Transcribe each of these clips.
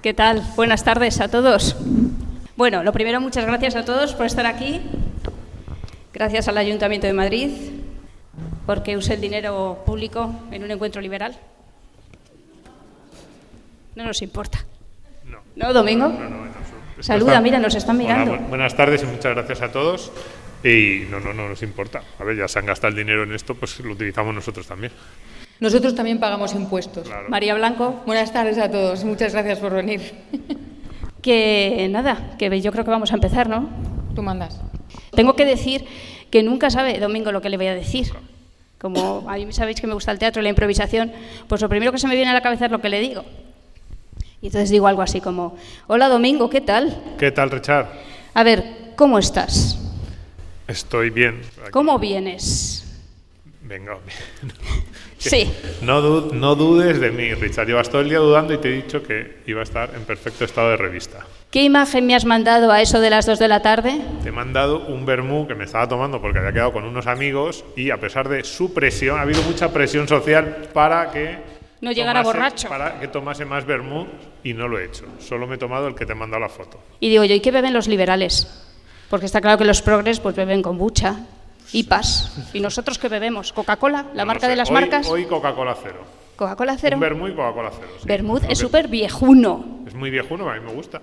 ¿Qué tal? Buenas tardes a todos. Bueno, lo primero, muchas gracias a todos por estar aquí. Gracias al Ayuntamiento de Madrid, porque use el dinero público en un encuentro liberal. No nos importa. ¿No, Domingo? No, en absoluto. Saluda, mira, nos están mirando. Hola, buenas tardes y muchas gracias a todos. Y no nos importa. A ver, ya se han gastado el dinero en esto, pues lo utilizamos nosotros también. Nosotros también pagamos impuestos. Claro. María Blanco. Buenas tardes a todos. Muchas gracias por venir. Que nada, que yo creo que vamos a empezar, ¿no? Tú mandas. Tengo que decir que nunca sabe Domingo lo que le voy a decir. Como a mí sabéis que me gusta el teatro y la improvisación, pues lo primero que se me viene a la cabeza es lo que le digo. Y entonces digo algo así como, hola Domingo, ¿qué tal? ¿Qué tal, Richard? A ver, ¿cómo estás? Estoy bien. Aquí. ¿Cómo vienes? Venga, Sí. No dudes de mí, Richard. Llevas todo el día dudando y te he dicho que iba a estar en perfecto estado de revista. ¿Qué imagen me has mandado a eso de las 2 de la tarde? Te he mandado un vermú que me estaba tomando porque había quedado con unos amigos y a pesar de su presión, ha habido mucha presión social para que no llegara borracho. Para que tomase más vermú y no lo he hecho. Solo me he tomado el que te he mandado la foto. Y digo yo, ¿y qué beben los liberales? Porque está claro que los progres pues beben kombucha, IPAs. ¿Y nosotros qué bebemos? ¿Coca-Cola? ¿La marca de las marcas? Hoy Coca-Cola cero. ¿Coca-Cola cero? Un vermú y Coca-Cola cero. Sí. Vermut es súper viejuno. Es muy viejuno, a mí me gusta.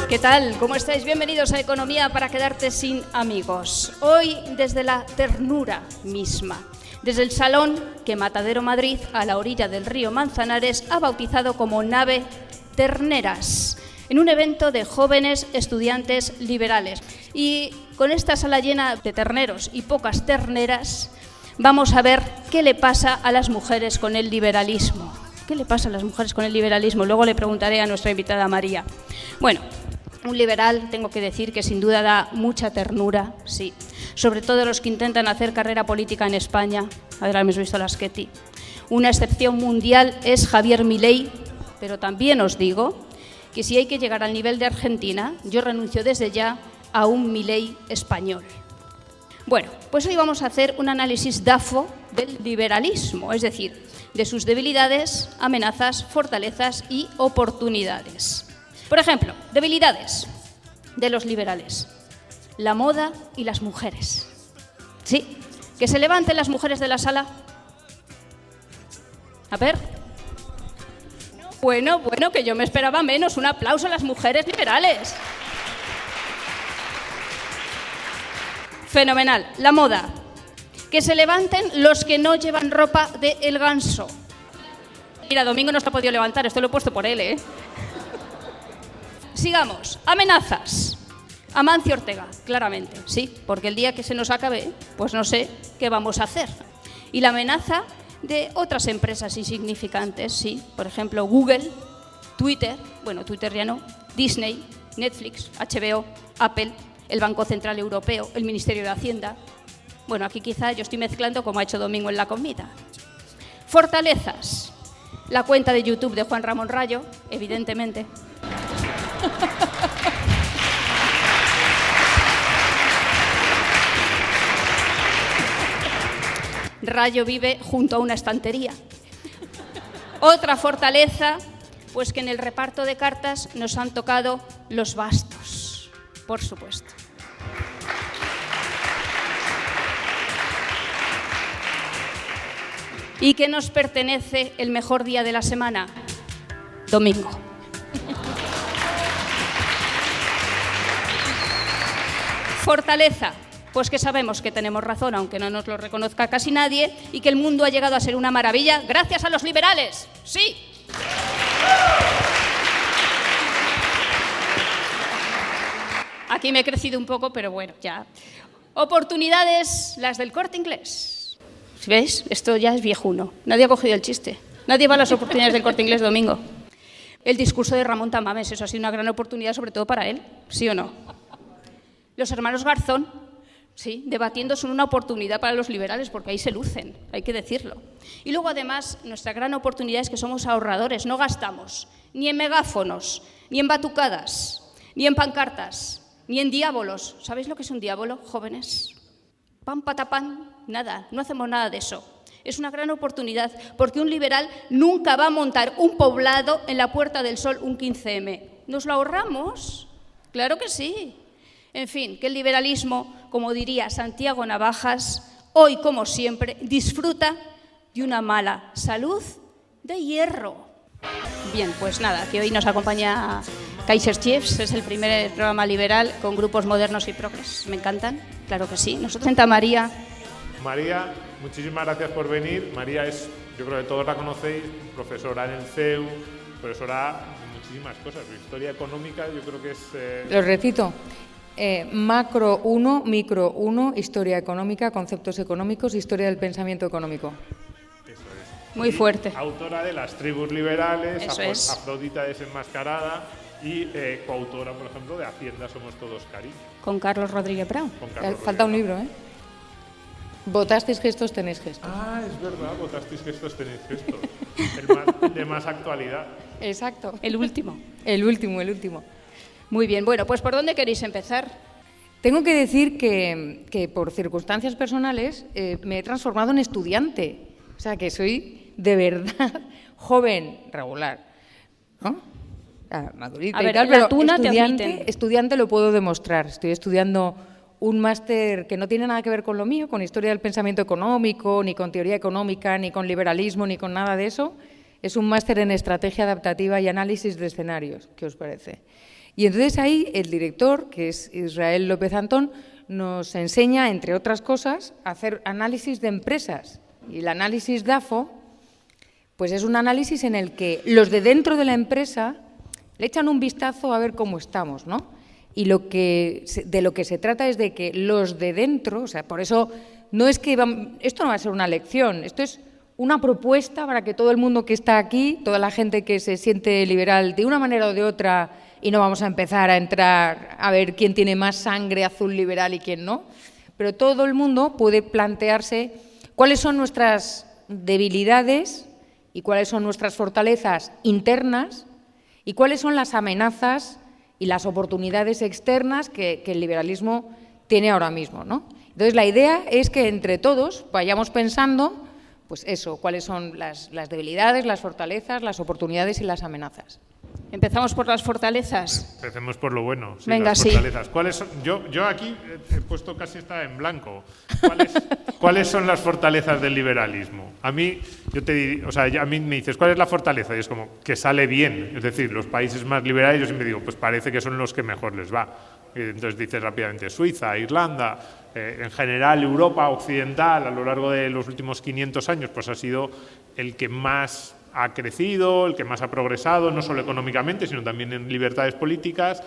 ¿Qué tal? ¿Cómo estáis? Bienvenidos a Economía para quedarte sin amigos. Hoy desde la ternura misma. Desde el salón que Matadero Madrid, a la orilla del río Manzanares, ha bautizado como Nave Terneras, en un evento de jóvenes estudiantes liberales. Y con esta sala llena de terneros y pocas terneras, vamos a ver qué le pasa a las mujeres con el liberalismo. ¿Qué le pasa a las mujeres con el liberalismo? Luego le preguntaré a nuestra invitada María. Bueno, un liberal, tengo que decir que sin duda da mucha ternura, sí. Sobre todo los que intentan hacer carrera política en España. Ahora hemos visto las Ketty. Una excepción mundial es Javier Milei, pero también os digo que si hay que llegar al nivel de Argentina, yo renuncio desde ya a un Milei español. Bueno, pues hoy vamos a hacer un análisis DAFO del liberalismo, es decir, de sus debilidades, amenazas, fortalezas y oportunidades. Por ejemplo, debilidades de los liberales. La moda y las mujeres. Sí, que se levanten las mujeres de la sala. A ver. Bueno, que yo me esperaba menos. Un aplauso a las mujeres liberales. Fenomenal. La moda. Que se levanten los que no llevan ropa de El Ganso. Mira, Domingo no se ha podido levantar, esto lo he puesto por él, ¿eh? Sigamos. Amenazas. Amancio Ortega, claramente, sí, porque el día que se nos acabe, pues no sé qué vamos a hacer. Y la amenaza de otras empresas insignificantes, sí, por ejemplo, Google, Twitter, bueno, Twitter ya no, Disney, Netflix, HBO, Apple, el Banco Central Europeo, el Ministerio de Hacienda. Bueno, aquí quizá yo estoy mezclando como ha hecho Domingo en la comida. Fortalezas. La cuenta de YouTube de Juan Ramón Rayo, evidentemente. Rayo vive junto a una estantería. Otra fortaleza, pues que en el reparto de cartas nos han tocado los bastos, por supuesto. ¿Y qué nos pertenece el mejor día de la semana? Domingo. Fortaleza. Pues que sabemos que tenemos razón, aunque no nos lo reconozca casi nadie, y que el mundo ha llegado a ser una maravilla gracias a los liberales. ¡Sí! Aquí me he crecido un poco, pero bueno, ya. Oportunidades, las del Corte Inglés. ¿Ves? Esto ya es viejuno. Nadie ha cogido el chiste. Nadie va a las oportunidades del Corte Inglés Domingo. El discurso de Ramón Tamames, eso ha sido una gran oportunidad, sobre todo para él. ¿Sí o no? Los hermanos Garzón. Sí, debatiendo son una oportunidad para los liberales porque ahí se lucen, hay que decirlo. Y luego además nuestra gran oportunidad es que somos ahorradores, no gastamos ni en megáfonos, ni en batucadas, ni en pancartas, ni en diábolos. ¿Sabéis lo que es un diábolo, jóvenes? Pan, patapán, nada, no hacemos nada de eso. Es una gran oportunidad, porque un liberal nunca va a montar un poblado en la Puerta del Sol un 15M. ¿Nos lo ahorramos? Claro que sí. En fin, que el liberalismo, como diría Santiago Navajas, hoy como siempre disfruta de una mala salud de hierro. Bien, pues nada, que hoy nos acompaña Kaiser Chiefs, es el primer programa liberal con grupos modernos y progres. Me encantan, claro que sí. Nosotros Santa María. María, muchísimas gracias por venir. María es, yo creo que todos la conocéis, profesora en el CEU, profesora de muchísimas cosas. Historia económica, yo creo que es... Los recito. Macro 1, micro 1, historia económica, conceptos económicos, historia del pensamiento económico. Muy fuerte. Autora de Las tribus liberales, Eso es. Afrodita desenmascarada y coautora, por ejemplo, de Hacienda somos todos cariño. Con Carlos Rodríguez Brown. Con Carlos Falta un Rodríguez. libro, ¿eh? Votasteis gestos, tenéis gestos. Ah, es verdad, votasteis gestos, tenéis gestos. El de más actualidad. Exacto. El último. El último. Muy bien, bueno, pues ¿por dónde queréis empezar? Tengo que decir que por circunstancias personales me he transformado en estudiante. O sea, que soy de verdad joven, regular, ¿no? Madurita A ver, y tal, en la pero tuna te admiten. estudiante lo puedo demostrar. Estoy estudiando un máster que no tiene nada que ver con lo mío, con historia del pensamiento económico, ni con teoría económica, ni con liberalismo, ni con nada de eso. Es un máster en estrategia adaptativa y análisis de escenarios. ¿Qué os parece? Y entonces ahí el director, que es Israel López Antón, nos enseña, entre otras cosas, a hacer análisis de empresas. Y el análisis DAFO, pues es un análisis en el que los de dentro de la empresa le echan un vistazo a ver cómo estamos, ¿no? Y de lo que se trata es de que los de dentro, o sea, por eso no es que esto no va a ser una lección, esto es una propuesta para que todo el mundo que está aquí, toda la gente que se siente liberal de una manera o de otra, y no vamos a empezar a entrar a ver quién tiene más sangre azul liberal y quién no, pero todo el mundo puede plantearse cuáles son nuestras debilidades y cuáles son nuestras fortalezas internas y cuáles son las amenazas y las oportunidades externas que el liberalismo tiene ahora mismo, ¿no? Entonces, la idea es que entre todos vayamos pensando, pues eso, cuáles son las debilidades, las fortalezas, las oportunidades y las amenazas. Empezamos por las fortalezas. Empecemos por lo bueno. Sí, Venga, las sí. fortalezas. ¿Cuáles son? Yo aquí he puesto casi está en blanco. ¿Cuáles son las fortalezas del liberalismo? A mí, a mí me dices, ¿cuál es la fortaleza? Y es como que sale bien. Es decir, los países más liberales, yo siempre digo, pues parece que son los que mejor les va. Entonces dices rápidamente Suiza, Irlanda, en general Europa occidental a lo largo de los últimos 500 años, pues ha sido el que más ha crecido, el que más ha progresado, no solo económicamente, sino también en libertades políticas,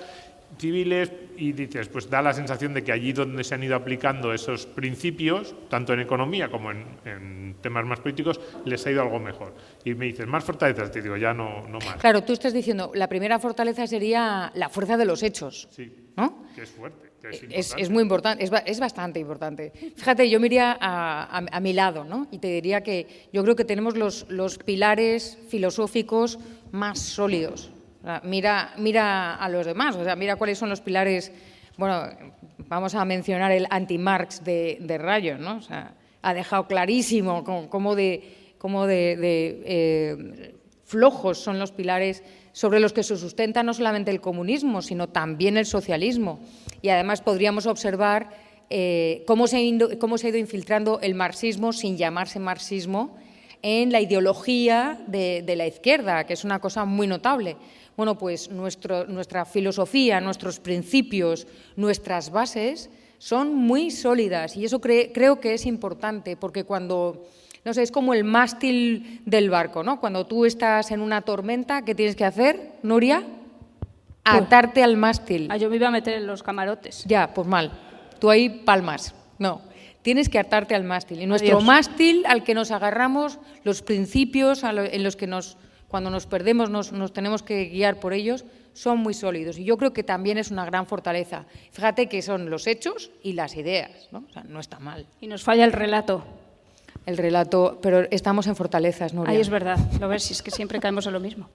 civiles, y dices, pues da la sensación de que allí donde se han ido aplicando esos principios, tanto en economía como en temas más políticos, les ha ido algo mejor. Y me dices, más fortalezas, te digo, ya no más. Claro, tú estás diciendo, la primera fortaleza sería la fuerza de los hechos, Sí, ¿no? que es fuerte, que es importante. Es muy importante, es bastante importante. Fíjate, yo me iría a mi lado, ¿no? Y te diría que yo creo que tenemos los pilares filosóficos más sólidos. O sea, mira a los demás, o sea, mira cuáles son los pilares. Bueno, vamos a mencionar el anti-Marx de Rayo, ¿no? O sea, ha dejado clarísimo cómo de flojos son los pilares sobre los que se sustenta no solamente el comunismo, sino también el socialismo. Y además podríamos observar cómo se ha ido infiltrando el marxismo, sin llamarse marxismo, en la ideología de la izquierda, que es una cosa muy notable. Bueno, pues nuestra filosofía, nuestros principios, nuestras bases son muy sólidas y eso creo que es importante porque cuando, no sé, es como el mástil del barco, ¿no? Cuando tú estás en una tormenta, ¿qué tienes que hacer, Nuria? Atarte al mástil. Yo me iba a meter en los camarotes. Ya, pues mal. Tú ahí palmas. No, tienes que atarte al mástil. Y nuestro Adiós. mástil al que nos agarramos, los principios en los que cuando nos perdemos nos tenemos que guiar por ellos, son muy sólidos. Y yo creo que también es una gran fortaleza. Fíjate que son los hechos y las ideas, ¿no? O sea, no está mal. Y nos falla el relato. El relato, pero estamos en fortalezas, Nuria. Ahí es verdad. Lo ves, si es que siempre caemos en lo mismo.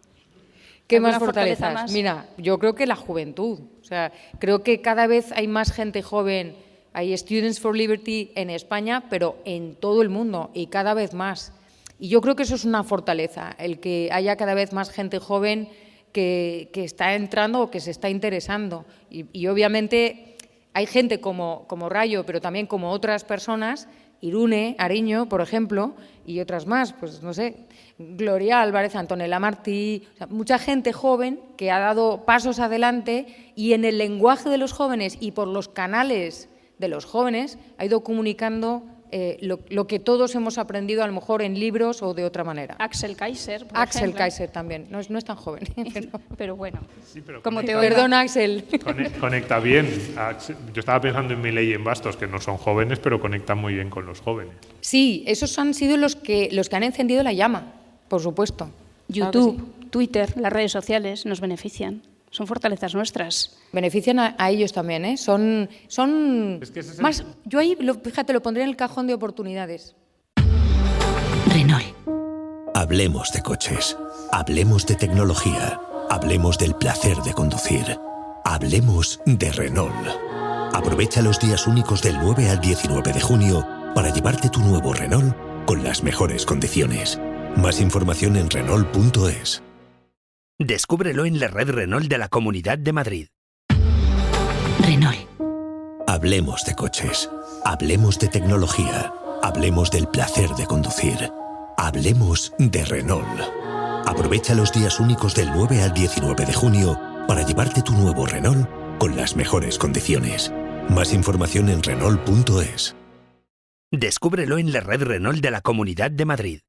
¿Qué ¿Alguna más fortaleza fortalezas? más? Mira, yo creo que la juventud. O sea, creo que cada vez hay más gente joven Hay Students for Liberty en España, pero en todo el mundo y cada vez más. Y yo creo que eso es una fortaleza, el que haya cada vez más gente joven que está entrando o que se está interesando. Y obviamente hay gente como Rayo, pero también como otras personas, Irune, Ariño, por ejemplo, y otras más, pues no sé, Gloria Álvarez, Antonella Martí, o sea, mucha gente joven que ha dado pasos adelante y en el lenguaje de los jóvenes y por los canales de los jóvenes ha ido comunicando lo que todos hemos aprendido a lo mejor en libros o de otra manera. Axel Kaiser, por Axel ejemplo. Kaiser también, no es tan joven. Pero bueno, Sí, pero como te conecta, oiga. Perdón, Axel. conecta bien. Yo estaba pensando en Milei y en Bastos, que no son jóvenes, pero conectan muy bien con los jóvenes. Sí, esos han sido los que han encendido la llama, por supuesto. Claro que YouTube, sí. Twitter, las redes sociales nos benefician. Son fortalezas nuestras. Benefician a ellos también, ¿eh? Son Es que ese es más. Yo ahí, fíjate, lo pondré en el cajón de oportunidades. Renault. Hablemos de coches, hablemos de tecnología, hablemos del placer de conducir, hablemos de Renault. Aprovecha los días únicos del 9 al 19 de junio para llevarte tu nuevo Renault con las mejores condiciones. Más información en Renault.es. Descúbrelo en la red Renault de la Comunidad de Madrid. Renault. Hablemos de coches, hablemos de tecnología, hablemos del placer de conducir, hablemos de Renault. Aprovecha los días únicos del 9 al 19 de junio para llevarte tu nuevo Renault con las mejores condiciones. Más información en Renault.es. Descúbrelo en la red Renault de la Comunidad de Madrid.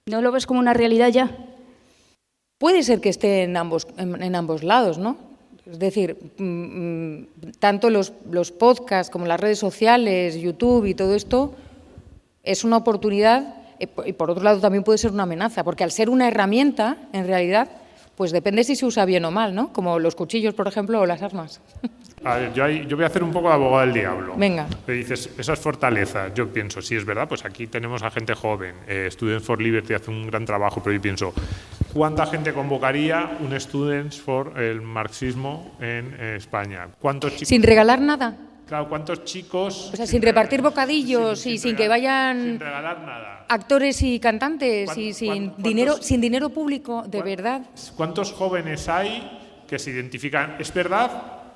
¿No lo ves como una realidad ya? Puede ser que esté en ambos lados, ¿no? Es decir, tanto los podcasts como las redes sociales, YouTube y todo esto es una oportunidad y por otro lado también puede ser una amenaza, porque al ser una herramienta, en realidad, pues depende si se usa bien o mal, ¿no? Como los cuchillos, por ejemplo, o las armas. A ver, yo voy a hacer un poco de abogado del diablo. Venga. Me dices, esas fortalezas, yo pienso, sí es verdad, pues aquí tenemos a gente joven, Students for Liberty hace un gran trabajo, pero yo pienso, ¿cuánta gente convocaría un Students for el marxismo en España? ¿Cuántos chicos? Sin regalar nada. Claro, ¿cuántos chicos? O sea, sin repartir bocadillos y sin que vayan Sin regalar nada. actores y cantantes y ¿Cuántos- sin dinero público, de verdad. ¿Cuántos jóvenes hay que se identifican? Es verdad,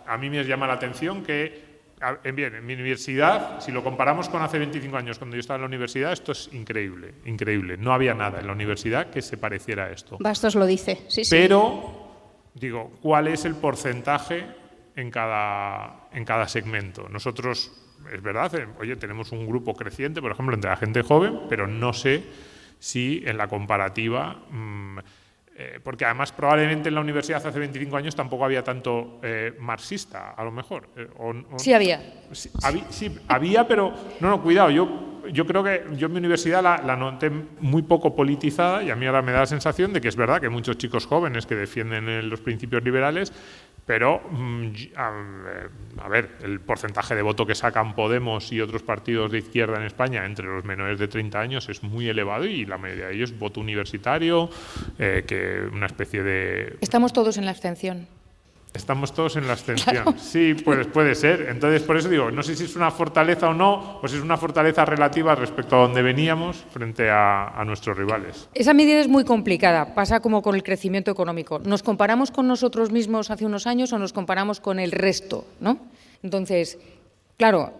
a mí me llama la atención que, bien, en mi universidad, si lo comparamos con hace 25 años, cuando yo estaba en la universidad, esto es increíble, increíble. No había nada en la universidad que se pareciera a esto. Bastos lo dice, sí, sí. Pero, digo, ¿cuál es el porcentaje en cada segmento? Nosotros, es verdad, oye, tenemos un grupo creciente, por ejemplo, entre la gente joven, pero no sé si en la comparativa, porque además probablemente en la universidad hace 25 años tampoco había tanto marxista, a lo mejor. Sí había. Sí, había, pero no, cuidado, yo creo que yo en mi universidad la noté muy poco politizada y a mí ahora me da la sensación de que es verdad que hay muchos chicos jóvenes que defienden los principios liberales, pero, a ver, el porcentaje de voto que sacan Podemos y otros partidos de izquierda en España entre los menores de 30 años es muy elevado y la mayoría de ellos es voto universitario, que una especie de... Estamos todos en la abstención. Estamos todos en la abstención. Claro. Sí, pues puede ser. Entonces, por eso digo, no sé si es una fortaleza o no, o si es una fortaleza relativa respecto a donde veníamos frente a nuestros rivales. Esa medida es muy complicada, pasa como con el crecimiento económico. ¿Nos comparamos con nosotros mismos hace unos años o nos comparamos con el resto, ¿no? Entonces, claro,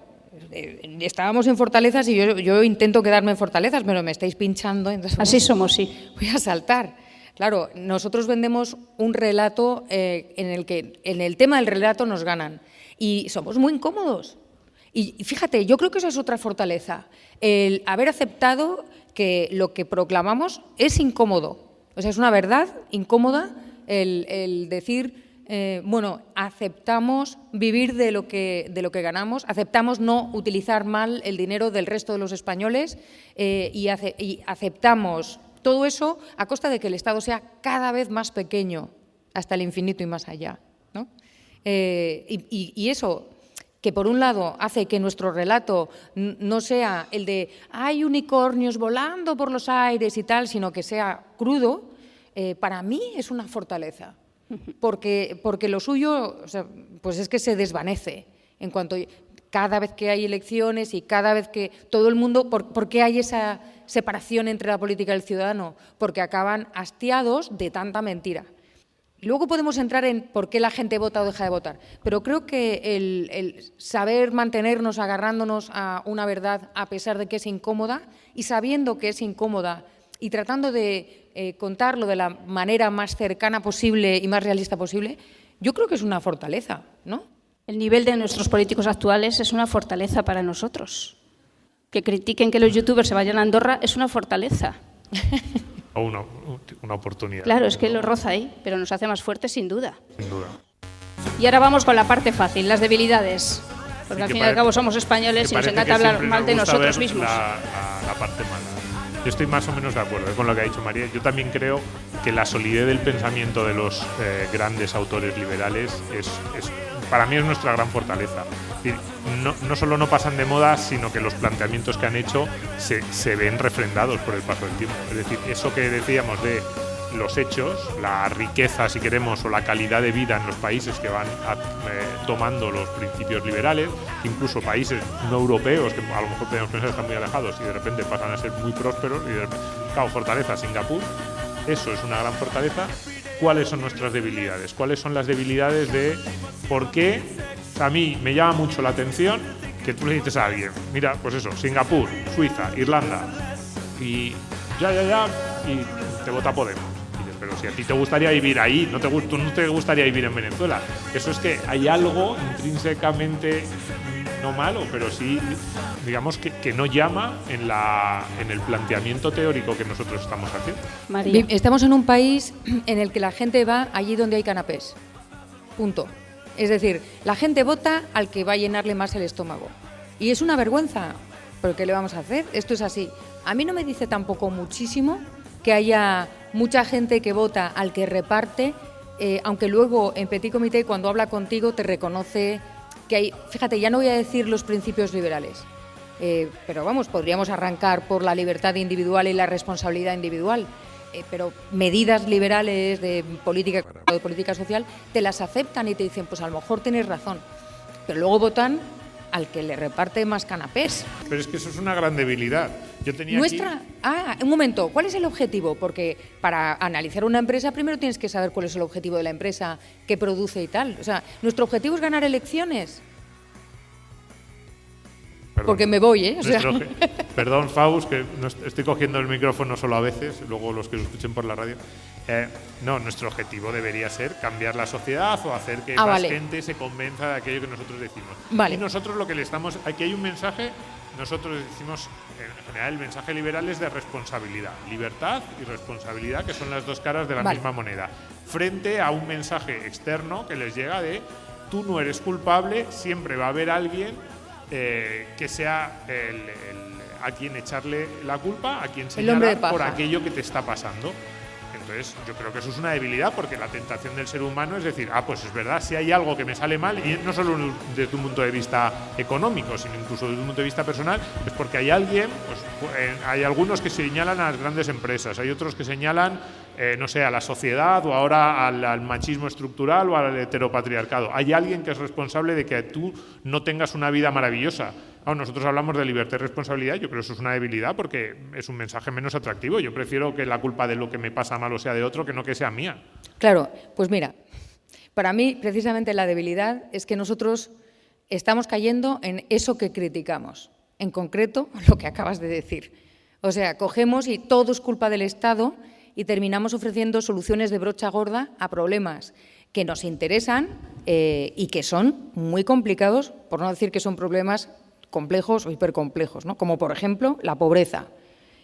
estábamos en fortalezas y yo intento quedarme en fortalezas, pero me estáis pinchando. Entonces, Así somos, sí. Voy a saltar. Claro, nosotros vendemos un relato en el que en el tema del relato nos ganan y somos muy incómodos. Y fíjate, yo creo que esa es otra fortaleza, el haber aceptado que lo que proclamamos es incómodo. O sea, es una verdad incómoda el decir, bueno, aceptamos vivir de lo que ganamos, aceptamos no utilizar mal el dinero del resto de los españoles y aceptamos todo eso a costa de que el Estado sea cada vez más pequeño, hasta el infinito y más allá, ¿no? Y eso, que por un lado hace que nuestro relato no sea el de hay unicornios volando por los aires y tal, sino que sea crudo, para mí es una fortaleza, porque lo suyo, o sea, pues es que se desvanece en cuanto... cada vez que hay elecciones y cada vez que todo el mundo, ¿por qué hay esa separación entre la política y el ciudadano? Porque acaban hastiados de tanta mentira. Luego podemos entrar en por qué la gente vota o deja de votar, pero creo que el saber mantenernos agarrándonos a una verdad a pesar de que es incómoda y sabiendo que es incómoda y tratando de contarlo de la manera más cercana posible y más realista posible, yo creo que es una fortaleza, ¿no? El nivel de nuestros políticos actuales es una fortaleza para nosotros. Que critiquen que los youtubers se vayan a Andorra es una fortaleza. O una oportunidad. Claro, es que lo roza ahí, pero nos hace más fuertes sin duda. Sin duda. Y ahora vamos con la parte fácil, las debilidades. Porque Sí, al que fin y al cabo somos españoles y nos parece encanta que hablar siempre mal nos de gusta nosotros ver mismos. La parte mala. Yo estoy más o menos de acuerdo con lo que ha dicho María. Yo también creo que la solidez del pensamiento de los grandes autores liberales para mí es nuestra gran fortaleza. No solo no pasan de moda, sino que los planteamientos que han hecho se ven refrendados por el paso del tiempo. Es decir, eso que decíamos de los hechos, la riqueza, si queremos, o la calidad de vida en los países que van tomando los principios liberales, incluso países no europeos que a lo mejor podemos pensar que están muy alejados y de repente pasan a ser muy prósperos y claro, fortaleza, Singapur, eso es una gran fortaleza. ¿Cuáles son nuestras debilidades? ¿Cuáles son las debilidades de por qué? A mí me llama mucho la atención que tú le dices a alguien, mira, pues eso, Singapur, Suiza, Irlanda, y y te vota Podemos. Pero si a ti te gustaría vivir ahí, no te gustaría vivir en Venezuela. Eso es que hay algo intrínsecamente no malo, pero sí, digamos, que no llama en el planteamiento teórico que nosotros estamos haciendo. María. Estamos en un país en el que la gente va allí donde hay canapés. Punto. Es decir, la gente vota al que va a llenarle más el estómago. Y es una vergüenza, pero ¿qué le vamos a hacer? Esto es así. A mí no me dice tampoco muchísimo que haya mucha gente que vota al que reparte, aunque luego en Petit Comité, cuando habla contigo, te reconoce que hay, fíjate, ya no voy a decir los principios liberales, pero vamos, podríamos arrancar por la libertad individual y la responsabilidad individual, pero medidas liberales de política social te las aceptan y te dicen, pues a lo mejor tienes razón, pero luego votan al que le reparte más canapés. Pero es que eso es una gran debilidad. Yo tenía Un momento, ¿cuál es el objetivo? Porque para analizar una empresa primero tienes que saber cuál es el objetivo de la empresa, qué produce y tal. O sea, ¿nuestro objetivo es ganar elecciones? Perdón, porque me voy, ¿eh? O sea. Perdón, Faust, que no estoy cogiendo el micrófono solo a veces, luego los que lo escuchen por la radio. No, nuestro objetivo debería ser cambiar la sociedad o hacer que más gente se convenza de aquello que nosotros decimos. Vale. Y nosotros lo que le estamos… Aquí hay un mensaje, nosotros decimos, en general el mensaje liberal es de responsabilidad. Libertad y responsabilidad, que son las dos caras de la misma moneda. Frente a un mensaje externo que les llega de tú no eres culpable, siempre va a haber alguien que sea a quien echarle la culpa, a quien señalar por aquello que te está pasando. Entonces, yo creo que eso es una debilidad, porque la tentación del ser humano es decir, pues es verdad, si hay algo que me sale mal, y no solo desde un punto de vista económico, sino incluso desde un punto de vista personal, es porque hay alguien, hay algunos que señalan a las grandes empresas, hay otros que señalan, no sé, a la sociedad o ahora al machismo estructural o al heteropatriarcado. Hay alguien que es responsable de que tú no tengas una vida maravillosa. Nosotros hablamos de libertad y responsabilidad, yo creo que eso es una debilidad porque es un mensaje menos atractivo. Yo prefiero que la culpa de lo que me pasa mal o sea de otro que no que sea mía. Claro, pues mira, para mí precisamente la debilidad es que nosotros estamos cayendo en eso que criticamos, en concreto lo que acabas de decir. O sea, cogemos y todo es culpa del Estado y terminamos ofreciendo soluciones de brocha gorda a problemas que nos interesan y que son muy complicados, por no decir que son problemas complejos o hipercomplejos, ¿no? Como por ejemplo la pobreza.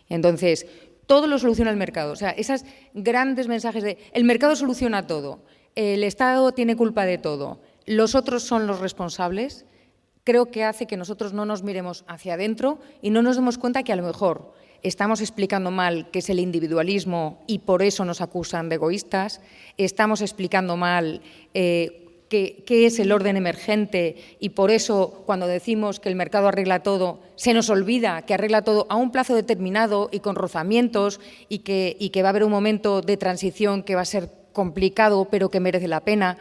Entonces, todo lo soluciona el mercado. O sea, esos grandes mensajes de el mercado soluciona todo, el Estado tiene culpa de todo, los otros son los responsables, creo que hace que nosotros no nos miremos hacia adentro y no nos demos cuenta que a lo mejor estamos explicando mal qué es el individualismo y por eso nos acusan de egoístas, estamos explicando mal qué es el orden emergente y por eso cuando decimos que el mercado arregla todo, se nos olvida que arregla todo a un plazo determinado y con rozamientos y que va a haber un momento de transición que va a ser complicado pero que merece la pena.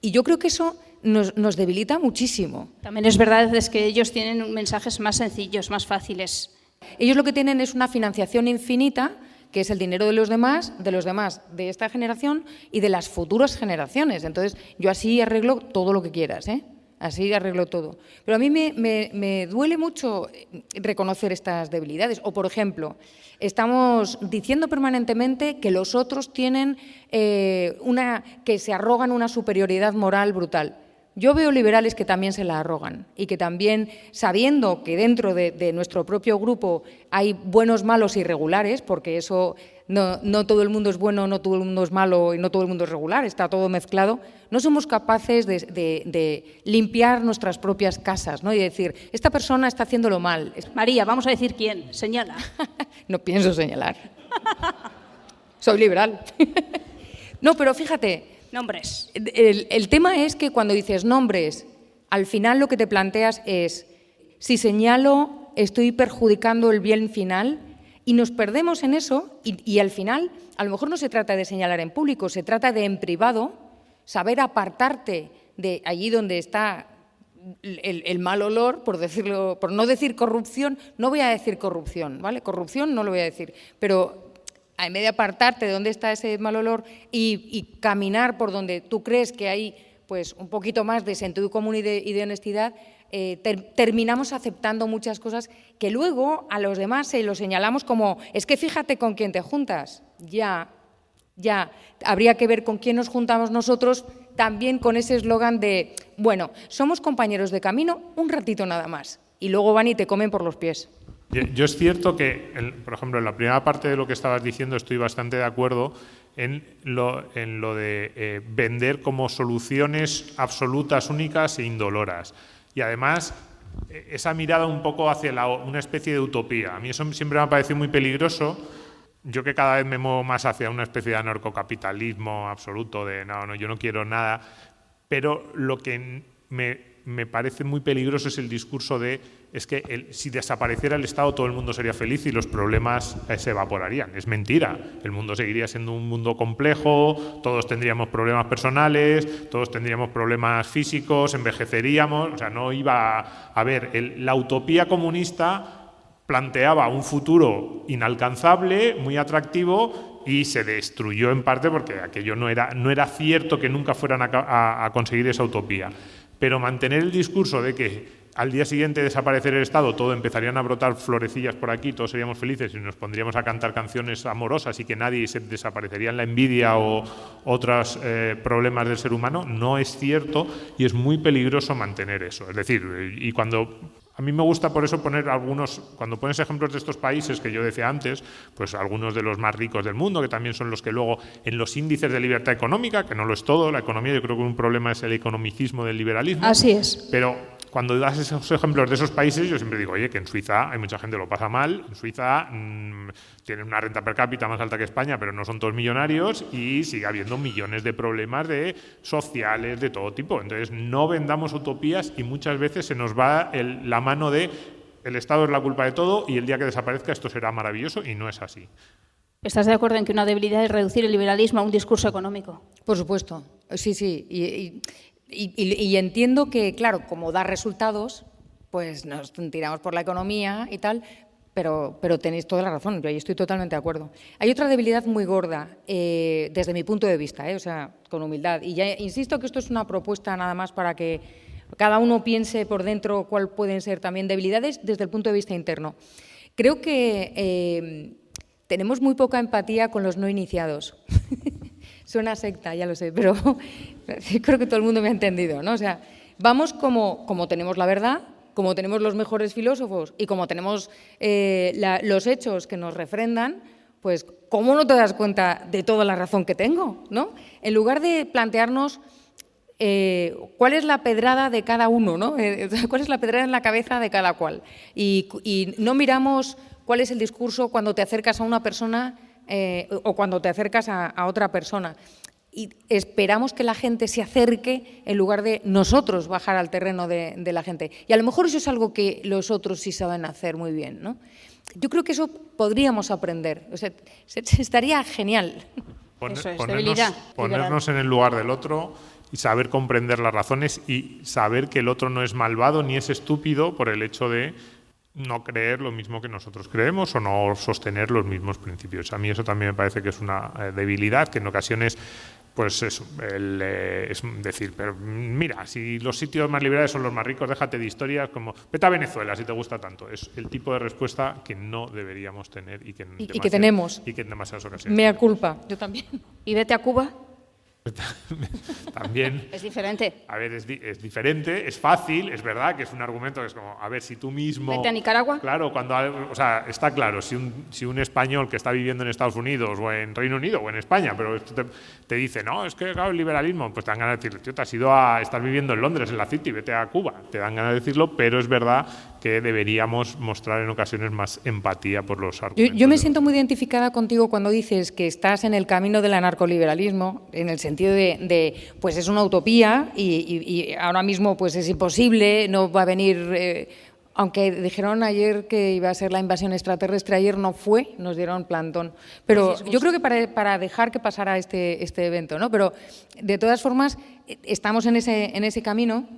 Y yo creo que eso nos debilita muchísimo. También es verdad es que ellos tienen mensajes más sencillos, más fáciles. Ellos lo que tienen es una financiación infinita, que es el dinero de los demás, de esta generación y de las futuras generaciones. Entonces, yo así arreglo todo lo que quieras, ¿eh? Así arreglo todo. Pero a mí me duele mucho reconocer estas debilidades. O, por ejemplo, estamos diciendo permanentemente que los otros tienen que se arrogan una superioridad moral brutal. Yo veo liberales que también se la arrogan y que también, sabiendo que dentro de nuestro propio grupo hay buenos, malos y regulares, porque eso no todo el mundo es bueno, no todo el mundo es malo y no todo el mundo es regular, está todo mezclado, no somos capaces de limpiar nuestras propias casas, ¿no? Y decir, esta persona está haciéndolo mal. María, vamos a decir quién, señala. No pienso señalar. Soy liberal. No, pero fíjate. Nombres. El tema es que cuando dices nombres, al final lo que te planteas es, si señalo, estoy perjudicando el bien final y nos perdemos en eso y al final, a lo mejor no se trata de señalar en público, se trata de en privado, saber apartarte de allí donde está el mal olor, por no decir corrupción, no voy a decir corrupción, ¿vale? Corrupción no lo voy a decir, pero en vez de apartarte de dónde está ese mal olor y caminar por donde tú crees que hay pues, un poquito más de sentido común y de honestidad, terminamos aceptando muchas cosas que luego a los demás se lo señalamos como, es que fíjate con quién te juntas. Ya, habría que ver con quién nos juntamos nosotros, también con ese eslogan de, bueno, somos compañeros de camino un ratito nada más, y luego van y te comen por los pies. Yo es cierto que, por ejemplo, en la primera parte de lo que estabas diciendo estoy bastante de acuerdo en lo de vender como soluciones absolutas, únicas e indoloras. Y además, esa mirada un poco hacia una especie de utopía. A mí eso siempre me ha parecido muy peligroso. Yo que cada vez me muevo más hacia una especie de anarcocapitalismo absoluto, de no, yo no quiero nada. Pero lo que me parece muy peligroso es el discurso de es que si desapareciera el Estado todo el mundo sería feliz y los problemas se evaporarían. Es mentira. El mundo seguiría siendo un mundo complejo, todos tendríamos problemas personales, todos tendríamos problemas físicos, envejeceríamos. O sea, no iba a ver. La utopía comunista planteaba un futuro inalcanzable, muy atractivo, y se destruyó en parte porque aquello no era cierto que nunca fueran a conseguir esa utopía. Pero mantener el discurso de que al día siguiente de desaparecer el Estado todo empezarían a brotar florecillas por aquí, todos seríamos felices y nos pondríamos a cantar canciones amorosas y que nadie desaparecería en la envidia o otros problemas del ser humano, no es cierto y es muy peligroso mantener eso. Es decir, y a mí me gusta por eso poner cuando pones ejemplos de estos países que yo decía antes, pues algunos de los más ricos del mundo, que también son los que luego en los índices de libertad económica, que no lo es todo, la economía, yo creo que un problema es el economicismo del liberalismo. Así es. Pero cuando das esos ejemplos de esos países, yo siempre digo, oye, que en Suiza hay mucha gente que lo pasa mal, en Suiza tienen una renta per cápita más alta que España, pero no son todos millonarios y sigue habiendo millones de problemas sociales de todo tipo. Entonces, no vendamos utopías y muchas veces se nos va la mano de el Estado es la culpa de todo y el día que desaparezca esto será maravilloso y no es así. ¿Estás de acuerdo en que una debilidad es reducir el liberalismo a un discurso económico? Por supuesto, sí. Y entiendo que, claro, como da resultados, pues nos tiramos por la economía y tal, pero tenéis toda la razón, yo ahí estoy totalmente de acuerdo. Hay otra debilidad muy gorda, desde mi punto de vista, o sea, con humildad. Y ya insisto que esto es una propuesta nada más para que cada uno piense por dentro cuál pueden ser también debilidades desde el punto de vista interno. Creo que tenemos muy poca empatía con los no iniciados. Suena secta, ya lo sé, pero creo que todo el mundo me ha entendido, ¿no? O sea, vamos como tenemos la verdad, como tenemos los mejores filósofos y como tenemos los hechos que nos refrendan, pues ¿cómo no te das cuenta de toda la razón que tengo, ¿no? En lugar de plantearnos cuál es la pedrada de cada uno, ¿no? Cuál es la pedrada en la cabeza de cada cual. Y no miramos cuál es el discurso cuando te acercas a una persona o cuando te acercas a otra persona. Y esperamos que la gente se acerque en lugar de nosotros bajar al terreno de la gente. Y a lo mejor eso es algo que los otros sí saben hacer muy bien, ¿no? Yo creo que eso podríamos aprender. O sea, estaría genial. Eso es, debilidad. Ponernos en el lugar del otro y saber comprender las razones y saber que el otro no es malvado ni es estúpido por el hecho de no creer lo mismo que nosotros creemos o no sostener los mismos principios. A mí eso también me parece que es una debilidad, que en ocasiones pues es decir, pero mira, si los sitios más liberales son los más ricos, déjate de historias como vete a Venezuela si te gusta tanto. Es el tipo de respuesta que no deberíamos tener y que tenemos. Y que en demasiadas ocasiones. Mea culpa, yo también. ¿Y vete a Cuba? También. Es diferente. A ver, es diferente, es fácil, es verdad que es un argumento que es como, a ver, si tú mismo... ¿Vete a Nicaragua? Claro, o sea, está claro, si un español que está viviendo en Estados Unidos o en Reino Unido o en España, pero esto te dice, no, es que claro, el liberalismo, pues te dan ganas de decirle, tío, te has ido estás viviendo en Londres, en la City, vete a Cuba. Te dan ganas de decirlo, pero es verdad que deberíamos mostrar en ocasiones más empatía por los argumentos. Yo me siento muy identificada contigo cuando dices que estás en el camino del anarcoliberalismo, en el sentido de pues es una utopía y ahora mismo pues es imposible, no va a venir, aunque dijeron ayer que iba a ser la invasión extraterrestre, ayer no fue, nos dieron plantón. Pero yo creo que para dejar que pasara este evento, ¿no? Pero de todas formas estamos en ese camino.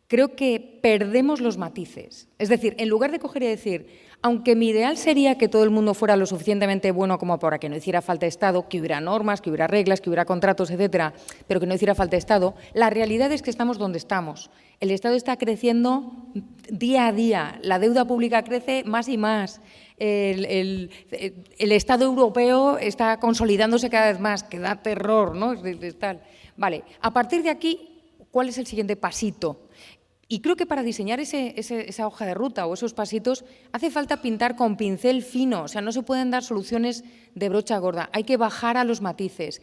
Creo que perdemos los matices. Es decir, en lugar de coger y decir, aunque mi ideal sería que todo el mundo fuera lo suficientemente bueno como para que no hiciera falta Estado, que hubiera normas, que hubiera reglas, que hubiera contratos, etcétera, pero que no hiciera falta Estado, la realidad es que estamos donde estamos. El Estado está creciendo día a día, la deuda pública crece más y más, el Estado europeo está consolidándose cada vez más, que da terror, ¿no? Vale, a partir de aquí, ¿cuál es el siguiente pasito? Y creo que para diseñar esa hoja de ruta o esos pasitos hace falta pintar con pincel fino, o sea, no se pueden dar soluciones de brocha gorda, hay que bajar a los matices.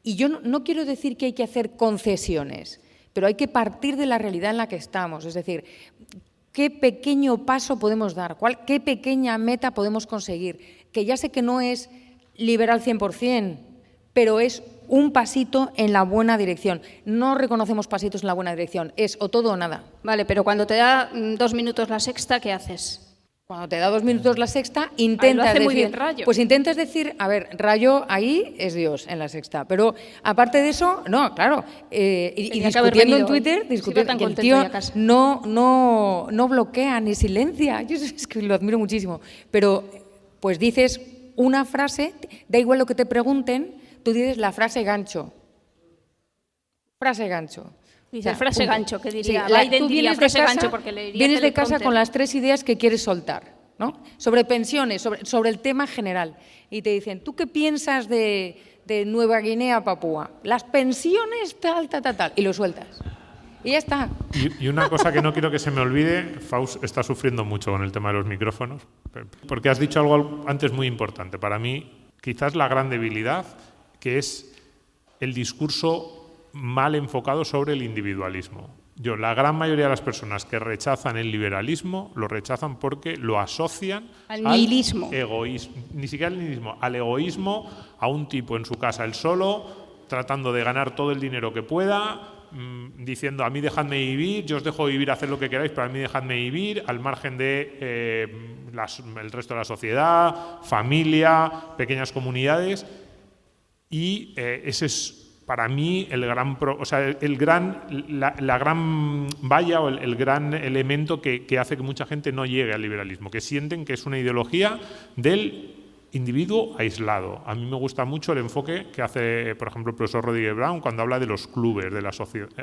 Y yo no quiero decir que hay que hacer concesiones, pero hay que partir de la realidad en la que estamos, es decir, qué pequeño paso podemos dar, qué pequeña meta podemos conseguir, que ya sé que no es liberal 100%, pero es un pasito en la buena dirección. No reconocemos pasitos en la buena dirección, es o todo o nada. Vale, pero cuando te da 2 minutos la sexta, ¿qué haces? Cuando te da 2 minutos la sexta, intentas decir, muy bien Rayo. Pues intentas decir, a ver, Rayo ahí es Dios en la sexta, pero aparte de eso, no, claro, y discutiendo en Twitter, discutiendo, que el tío no bloquea ni silencia, yo es que lo admiro muchísimo, pero pues dices una frase, da igual lo que te pregunten, tú dices la frase gancho. Frase gancho. Dice, frase gancho, que diría. Sí, tú vienes frase de casa, gancho porque le vienes de casa con las 3 ideas que quieres soltar, ¿no? Sobre pensiones, sobre el tema general. Y te dicen, ¿tú qué piensas de Nueva Guinea, Papúa? Las pensiones, tal. Y lo sueltas. Y ya está. Y una cosa que no quiero que se me olvide, Faust está sufriendo mucho con el tema de los micrófonos, porque has dicho algo antes muy importante. Para mí, quizás la gran debilidad, que es el discurso mal enfocado sobre el individualismo. La gran mayoría de las personas que rechazan el liberalismo lo rechazan porque lo asocian al nihilismo. Egoísmo, ni siquiera al nihilismo, al egoísmo, a un tipo en su casa él solo, tratando de ganar todo el dinero que pueda, diciendo a mí dejadme vivir, yo os dejo vivir, hacer lo que queráis, pero a mí dejadme vivir, al margen de el resto de la sociedad, familia, pequeñas comunidades, y ese es para mí la gran valla o el gran elemento que hace que mucha gente no llegue al liberalismo, que sienten que es una ideología del individuo aislado. A mí me gusta mucho el enfoque que hace, por ejemplo, el profesor Rodríguez Brown cuando habla de los clubes, del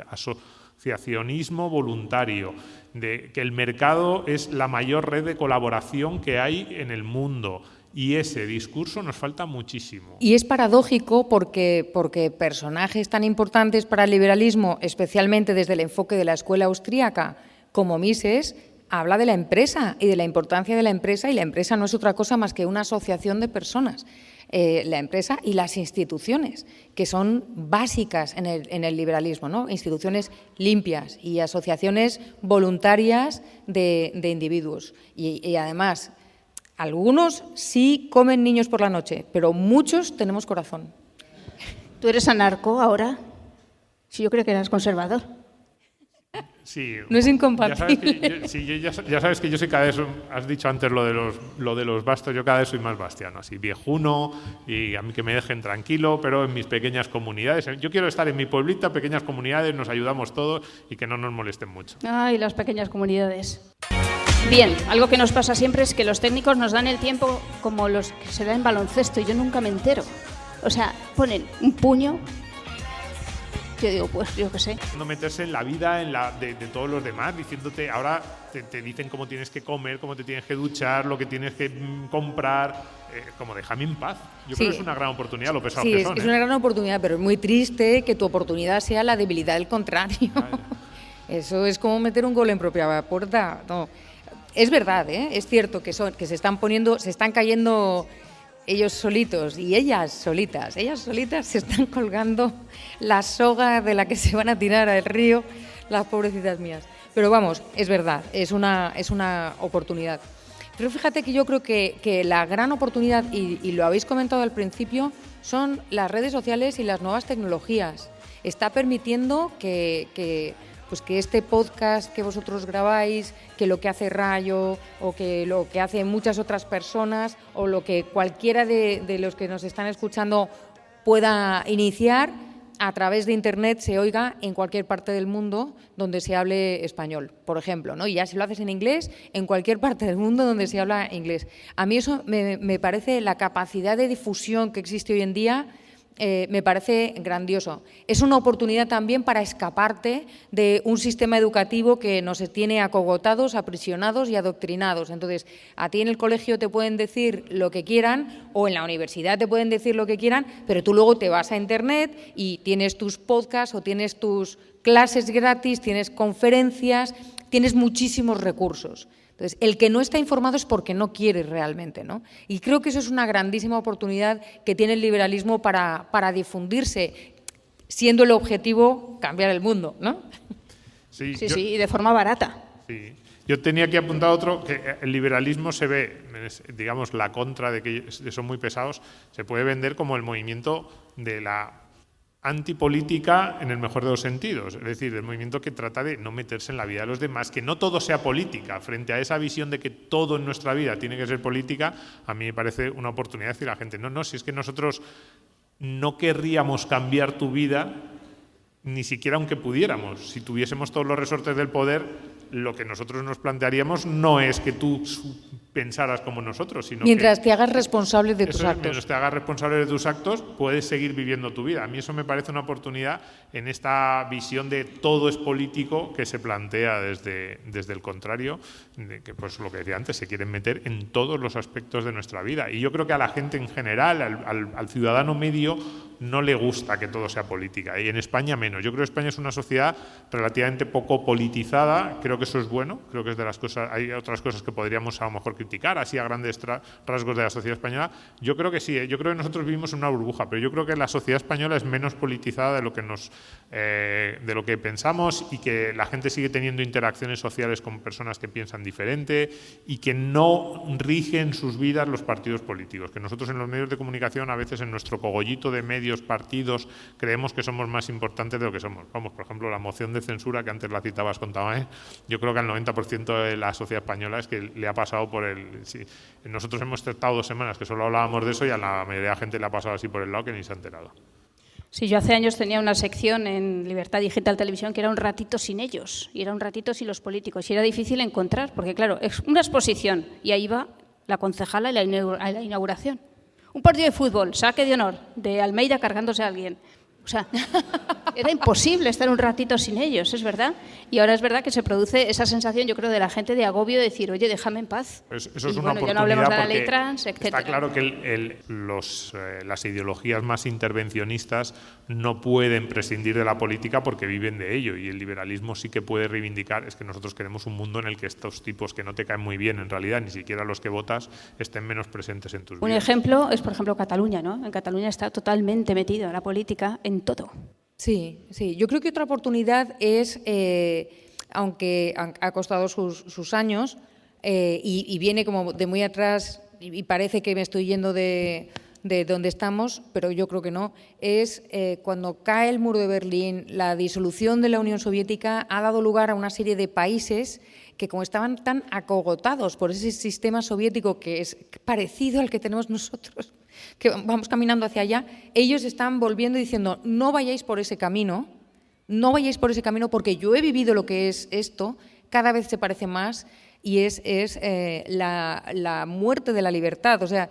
asociacionismo voluntario, de que el mercado es la mayor red de colaboración que hay en el mundo. Y ese discurso nos falta muchísimo. Y es paradójico porque personajes tan importantes para el liberalismo, especialmente desde el enfoque de la escuela austríaca, como Mises, habla de la empresa y de la importancia de la empresa, y la empresa no es otra cosa más que una asociación de personas. La empresa y las instituciones, que son básicas en el liberalismo, ¿no? Instituciones limpias y asociaciones voluntarias de individuos. Y además, algunos sí comen niños por la noche, pero muchos tenemos corazón. ¿Tú eres anarco ahora? Sí, yo creo que eras conservador. Sí, No es incompatible. Ya sabes que yo soy cada vez, has dicho antes lo de los bastos, yo cada vez soy más bastiano, así viejuno, y a mí que me dejen tranquilo, pero en mis pequeñas comunidades. Yo quiero estar en mi pueblito, pequeñas comunidades, nos ayudamos todos y que no nos molesten mucho. Ay, las pequeñas comunidades. Bien, algo que nos pasa siempre es que los técnicos nos dan el tiempo como los que se da en baloncesto y yo nunca me entero. O sea, ponen un puño. Yo digo, pues yo qué sé. No meterse en la vida de todos los demás, diciéndote, ahora te dicen cómo tienes que comer, cómo te tienes que duchar, lo que tienes que comprar, como déjame en paz. Yo creo que es una gran oportunidad, lo pesado que son. Es una gran oportunidad, pero es muy triste que tu oportunidad sea la debilidad del contrario. Eso es como meter un gol en propia puerta. No. Es verdad, es cierto que se están cayendo ellos solitos y ellas solitas se están colgando la soga de la que se van a tirar al río, las pobrecitas mías. Pero vamos, es verdad, es una oportunidad. Pero fíjate que yo creo que la gran oportunidad, y lo habéis comentado al principio, son las redes sociales y las nuevas tecnologías. Está permitiendo que este podcast que vosotros grabáis, que lo que hace Rayo, o que lo que hacen muchas otras personas, o lo que cualquiera de los que nos están escuchando pueda iniciar, a través de Internet se oiga en cualquier parte del mundo donde se hable español, por ejemplo, ¿no? Y ya si lo haces en inglés, en cualquier parte del mundo donde se habla inglés. A mí eso me parece la capacidad de difusión que existe hoy en día. Me parece grandioso. Es una oportunidad también para escaparte de un sistema educativo que nos tiene acogotados, aprisionados y adoctrinados. Entonces, a ti en el colegio te pueden decir lo que quieran o en la universidad te pueden decir lo que quieran, pero tú luego te vas a Internet y tienes tus podcasts o tienes tus clases gratis, tienes conferencias, tienes muchísimos recursos. Entonces, el que no está informado es porque no quiere realmente, ¿no? Y creo que eso es una grandísima oportunidad que tiene el liberalismo para difundirse, siendo el objetivo cambiar el mundo, ¿no? Sí, y de forma barata. Sí. Yo tenía aquí apuntado otro, que el liberalismo se ve, digamos, la contra de que son muy pesados, se puede vender como el movimiento de la antipolítica en el mejor de los sentidos, es decir, el movimiento que trata de no meterse en la vida de los demás, que no todo sea política. Frente a esa visión de que todo en nuestra vida tiene que ser política, a mí me parece una oportunidad de decir a la gente, no, si es que nosotros no querríamos cambiar tu vida, ni siquiera aunque pudiéramos. Si tuviésemos todos los resortes del poder, lo que nosotros nos plantearíamos no es que tú pensaras como nosotros, sino mientras que te hagas responsable de tus actos. Mientras te hagas responsable de tus actos, puedes seguir viviendo tu vida. A mí eso me parece una oportunidad en esta visión de todo es político que se plantea desde el contrario, de que pues lo que decía antes, se quieren meter en todos los aspectos de nuestra vida. Y yo creo que a la gente en general, al ciudadano medio, no le gusta que todo sea política. Y en España menos. Yo creo que España es una sociedad relativamente poco politizada. Creo que eso es bueno. Creo que es de las cosas. Hay otras cosas que podríamos a lo mejor criticar, así a grandes rasgos de la sociedad española. Yo creo que sí. Yo creo que nosotros vivimos en una burbuja, pero yo creo que la sociedad española es menos politizada de lo que pensamos, y que la gente sigue teniendo interacciones sociales con personas que piensan diferente y que no rigen sus vidas los partidos políticos. Que nosotros en los medios de comunicación, a veces en nuestro cogollito de medios, partidos, creemos que somos más importantes de lo que somos. Vamos, por ejemplo, la moción de censura, que antes la citabas con Tamae, yo creo que al 90% de la sociedad española es que le ha pasado por el... Sí, nosotros hemos estado 2 semanas que solo hablábamos de eso y a la mayoría de la gente le ha pasado así por el lado que ni se ha enterado. Sí, yo hace años tenía una sección en Libertad Digital Televisión que era un ratito sin ellos, y era un ratito sin los políticos, y era difícil encontrar, porque claro, es una exposición, y ahí va la concejala a la inauguración. Un partido de fútbol, saque de honor, de Almeida cargándose a alguien. O sea, era imposible estar un ratito sin ellos, es verdad. Y ahora es verdad que se produce esa sensación, yo creo, de la gente de agobio de decir, oye, déjame en paz. Eso es y una bueno, oportunidad, ya no hablemos de la ley porque trans, etc. Está claro que las ideologías más intervencionistas no pueden prescindir de la política porque viven de ello, y el liberalismo sí que puede reivindicar, es que nosotros queremos un mundo en el que estos tipos que no te caen muy bien, en realidad, ni siquiera los que votas, estén menos presentes en tus vidas. Un ejemplo es, por ejemplo, Cataluña, ¿no? En Cataluña está totalmente metido la política en todo. Sí. Yo creo que otra oportunidad es, aunque ha costado sus años y viene como de muy atrás, y parece que me estoy yendo de de dónde estamos, pero yo creo que no, es cuando cae el muro de Berlín, la disolución de la Unión Soviética ha dado lugar a una serie de países que, como estaban tan acogotados por ese sistema soviético que es parecido al que tenemos nosotros, que vamos caminando hacia allá, ellos están volviendo y diciendo, no vayáis por ese camino, no vayáis por ese camino porque yo he vivido lo que es esto, cada vez se parece más y es la muerte de la libertad. O sea,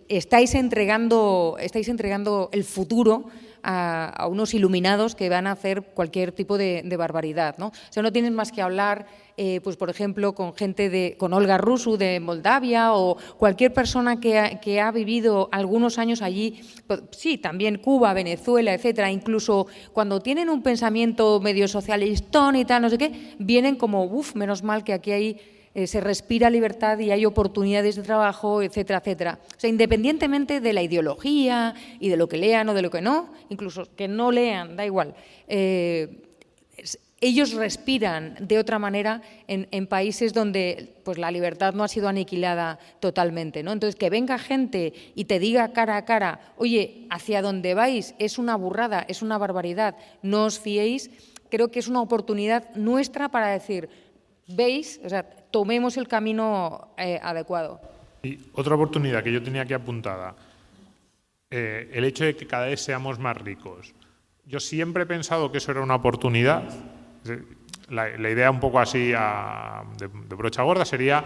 estáis entregando el futuro a unos iluminados que van a hacer cualquier tipo de barbaridad, ¿no? O sea, no tienes más que hablar, pues por ejemplo, con con Olga Rusu de Moldavia o cualquier persona que ha vivido algunos años allí, pues, sí, también Cuba, Venezuela, etcétera. Incluso cuando tienen un pensamiento medio socialistón y tal, no sé qué, vienen como, menos mal que aquí hay se respira libertad y hay oportunidades de trabajo, etcétera, etcétera. O sea, independientemente de la ideología y de lo que lean o de lo que no, incluso que no lean, da igual, ellos respiran de otra manera en países donde pues, la libertad no ha sido aniquilada totalmente, ¿no? Entonces, que venga gente y te diga cara a cara, oye, hacia dónde vais es una burrada, es una barbaridad, no os fiéis, creo que es una oportunidad nuestra para decir, ¿veis? O sea, tomemos el camino adecuado. Y otra oportunidad que yo tenía aquí apuntada, el hecho de que cada vez seamos más ricos. Yo siempre he pensado que eso era una oportunidad. La idea un poco así de brocha gorda sería,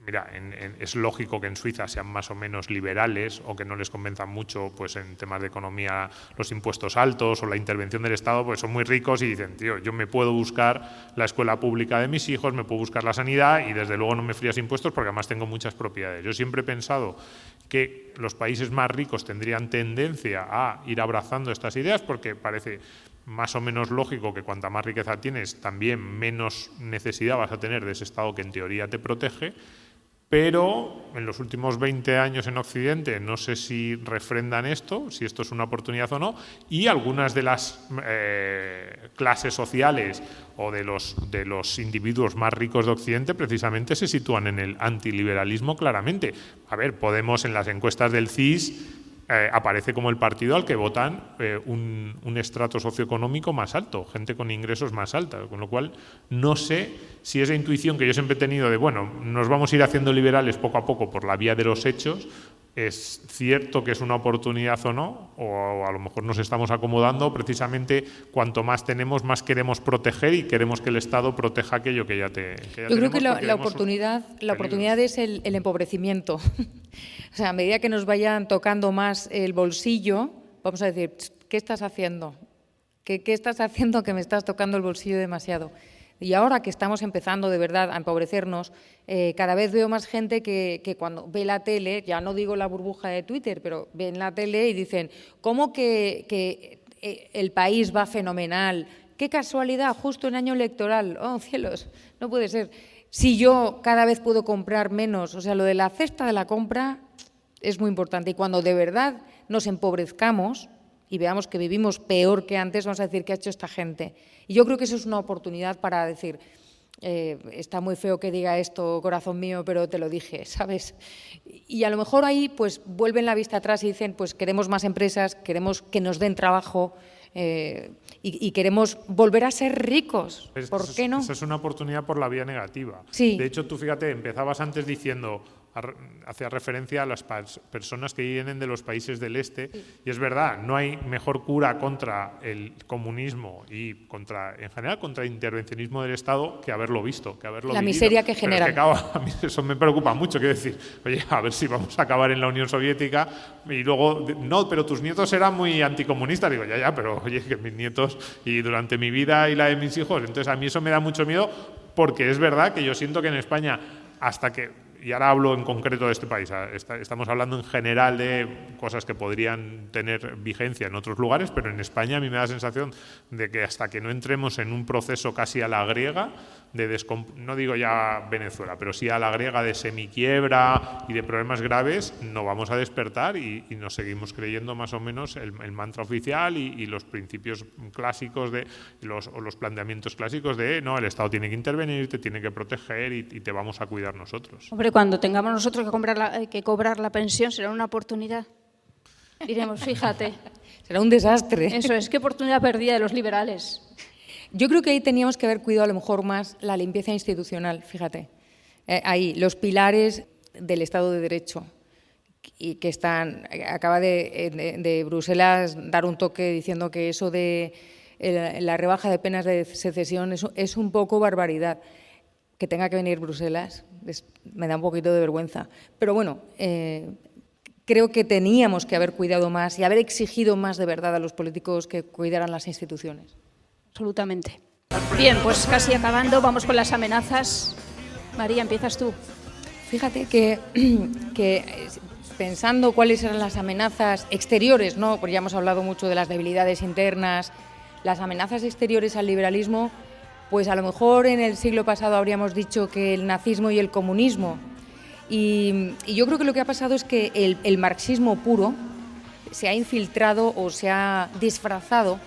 mira, es lógico que en Suiza sean más o menos liberales o que no les convenzan mucho pues en temas de economía los impuestos altos o la intervención del Estado, pues son muy ricos y dicen, tío, yo me puedo buscar la escuela pública de mis hijos, me puedo buscar la sanidad y desde luego no me frías impuestos porque además tengo muchas propiedades. Yo siempre he pensado que los países más ricos tendrían tendencia a ir abrazando estas ideas porque parece más o menos lógico que cuanta más riqueza tienes, también menos necesidad vas a tener de ese Estado que en teoría te protege. Pero en los últimos 20 años en Occidente no sé si refrendan esto, si esto es una oportunidad o no, y algunas de las clases sociales o de los individuos más ricos de Occidente precisamente se sitúan en el antiliberalismo claramente. A ver, Podemos en las encuestas del CIS aparece como el partido al que votan un estrato socioeconómico más alto, gente con ingresos más altos, con lo cual no sé si esa intuición que yo siempre he tenido de, bueno, nos vamos a ir haciendo liberales poco a poco por la vía de los hechos, es cierto que es una oportunidad o no, o a lo mejor nos estamos acomodando, precisamente cuanto más tenemos, más queremos proteger y queremos que el Estado proteja aquello que ya tenemos. Yo creo que la oportunidad es el empobrecimiento. O sea, a medida que nos vayan tocando más el bolsillo, vamos a decir, ¿qué estás haciendo? ¿Qué estás haciendo que me estás tocando el bolsillo demasiado? Y ahora que estamos empezando de verdad a empobrecernos, cada vez veo más gente que cuando ve la tele, ya no digo la burbuja de Twitter, pero ven la tele y dicen, ¿cómo que el país va fenomenal? ¡Qué casualidad! Justo en año electoral. ¡Oh, cielos! No puede ser. Si yo cada vez puedo comprar menos, o sea, lo de la cesta de la compra es muy importante. Y cuando de verdad nos empobrezcamos y veamos que vivimos peor que antes, vamos a decir, ¿qué ha hecho esta gente? Y yo creo que eso es una oportunidad para decir, está muy feo que diga esto, corazón mío, pero te lo dije, ¿sabes? Y a lo mejor ahí pues vuelven la vista atrás y dicen, pues queremos más empresas, queremos que nos den trabajo y queremos volver a ser ricos. ¿Por qué no? Esa es una oportunidad por la vía negativa. Sí. De hecho, tú fíjate, empezabas antes diciendo, hacía referencia a las personas que vienen de los países del este, y es verdad, no hay mejor cura contra el comunismo y en general contra el intervencionismo del Estado que haberlo visto, que haberlo la vivido. miseria que genera. Claro, a mí eso me preocupa mucho, quiero decir, oye, a ver si vamos a acabar en la Unión Soviética y luego, no, pero tus nietos eran muy anticomunistas. Digo, ya, pero oye, que mis nietos y durante mi vida y la de mis hijos, entonces a mí eso me da mucho miedo porque es verdad que yo siento que en España, hasta que, y ahora hablo en concreto de este país, estamos hablando en general de cosas que podrían tener vigencia en otros lugares, pero en España a mí me da la sensación de que hasta que no entremos en un proceso casi a la griega, no digo ya Venezuela, pero sí a la griega de semiquiebra y de problemas graves, no vamos a despertar y nos seguimos creyendo más o menos el mantra oficial y los principios clásicos o los planteamientos clásicos de no, el Estado tiene que intervenir, te tiene que proteger y te vamos a cuidar nosotros. Hombre, cuando tengamos nosotros que cobrar la pensión será una oportunidad. Diremos, fíjate. Será un desastre. Eso es, qué oportunidad perdida de los liberales. Yo creo que ahí teníamos que haber cuidado a lo mejor más la limpieza institucional, fíjate. Ahí, los pilares del Estado de Derecho, y que acaba de Bruselas dar un toque diciendo que eso de la rebaja de penas de secesión es un poco barbaridad. Que tenga que venir Bruselas me da un poquito de vergüenza. Pero bueno, creo que teníamos que haber cuidado más y haber exigido más de verdad a los políticos que cuidaran las instituciones. Absolutamente. Bien, pues casi acabando, vamos con las amenazas. María, empiezas tú. Fíjate que pensando cuáles eran las amenazas exteriores, ¿no? Porque ya hemos hablado mucho de las debilidades internas, las amenazas exteriores al liberalismo, pues a lo mejor en el siglo pasado habríamos dicho que el nazismo y el comunismo. Y yo creo que lo que ha pasado es que el marxismo puro se ha infiltrado o se ha disfrazado